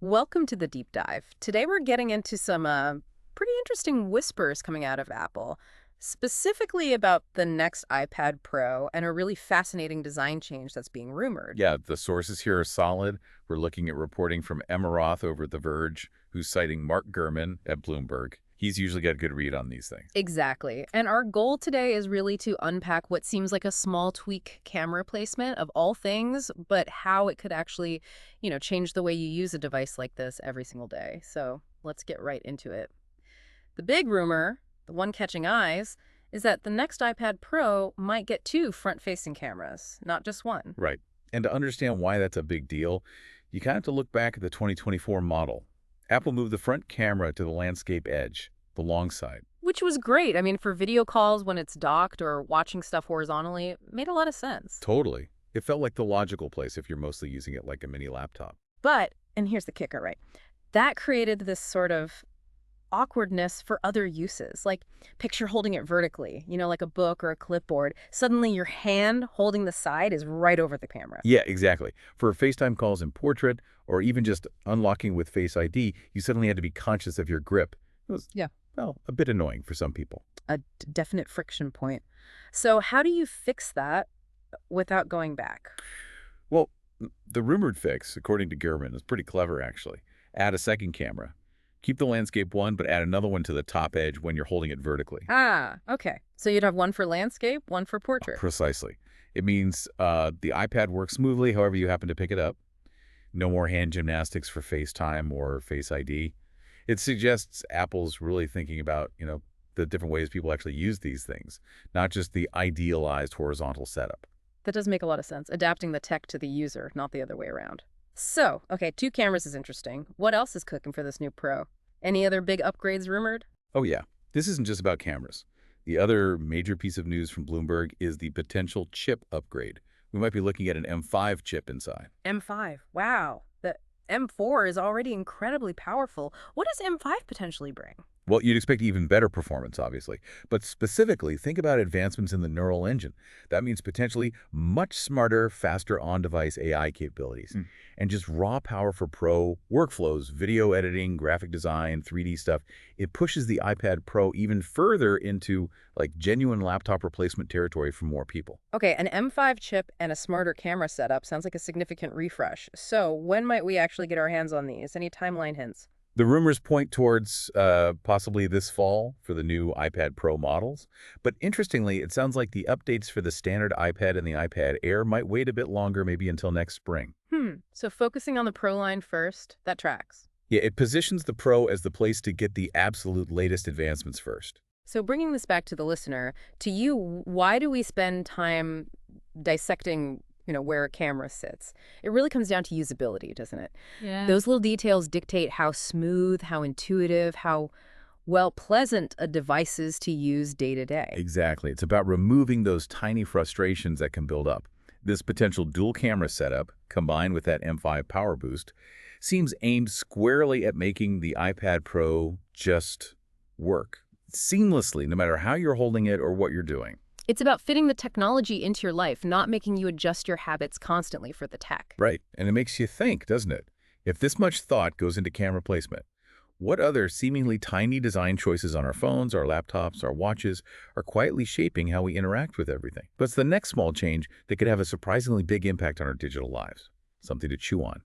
Welcome to the deep dive. Today we're getting into some pretty interesting whispers coming out of Apple, specifically about the next iPad Pro and a really fascinating design change that's being rumored. Yeah, the sources here are solid. We're looking at reporting from Emma Roth over at The Verge, who's citing Mark Gurman at Bloomberg. He's usually got a good read on these things. Exactly. And our goal today is really to unpack what seems like a small tweak camera placement of all things, but how it could actually, change the way you use a device like this every single day. So let's get right into it. The big rumor, the one catching eyes, is that the next iPad Pro might get two front-facing cameras, not just one. Right. And to understand why that's a big deal, you kind of have to look back at the 2024 model. Apple moved the front camera to the landscape edge, the long side. Which was great. I mean, for video calls when it's docked or watching stuff horizontally, it made a lot of sense. Totally. It felt like the logical place if you're mostly using it like a mini laptop. But, and here's the kicker, right? That created this sort of awkwardness for other uses. Like, picture holding it vertically, like a book or a clipboard. Suddenly your hand holding the side is right over the camera. Yeah, exactly. For FaceTime calls in portrait, or even just unlocking with Face ID, you suddenly had to be conscious of your grip. It was, Yeah. well, a bit annoying for some people. A definite friction point. So how do you fix that without going back? Well, the rumored fix, according to Gurman, is pretty clever, actually. Add a second camera. Keep the landscape one, but add another one to the top edge when you're holding it vertically. Ah, okay. So you'd have one for landscape, one for portrait. Precisely. It means the iPad works smoothly however you happen to pick it up. No more hand gymnastics for FaceTime or Face ID. It suggests Apple's really thinking about, the different ways people actually use these things, not just the idealized horizontal setup. That does make a lot of sense. Adapting the tech to the user, not the other way around. So, okay, two cameras is interesting. What else is cooking for this new Pro? Any other big upgrades rumored? Oh yeah, this isn't just about cameras. The other major piece of news from Bloomberg is the potential chip upgrade. We might be looking at an M5 chip inside. M5. Wow. The M4 is already incredibly powerful. What does M5 potentially bring? Well, you'd expect even better performance, obviously. But specifically, think about advancements in the neural engine. That means potentially much smarter, faster on-device AI capabilities. And just raw power for pro workflows, video editing, graphic design, 3D stuff. It pushes the iPad Pro even further into like genuine laptop replacement territory for more people. Okay, an M5 chip and a smarter camera setup sounds like a significant refresh. So when might we actually get our hands on these? Any timeline hints? The rumors point towards possibly this fall for the new iPad Pro models. But interestingly, it sounds like the updates for the standard iPad and the iPad Air might wait a bit longer, maybe until next spring. So focusing on the Pro line first, that tracks. Yeah, it positions the Pro as the place to get the absolute latest advancements first. So bringing this back to the listener, to you, why do we spend time dissecting, where a camera sits? It really comes down to usability, doesn't it? Yeah. Those little details dictate how smooth, how intuitive, how, well, pleasant a device is to use day to day. Exactly. It's about removing those tiny frustrations that can build up. This potential dual camera setup, combined with that M5 power boost, seems aimed squarely at making the iPad Pro just work seamlessly, no matter how you're holding it or what you're doing. It's about fitting the technology into your life, not making you adjust your habits constantly for the tech. Right. And it makes you think, doesn't it? If this much thought goes into camera placement, what other seemingly tiny design choices on our phones, our laptops, our watches are quietly shaping how we interact with everything? But it's the next small change that could have a surprisingly big impact on our digital lives. Something to chew on.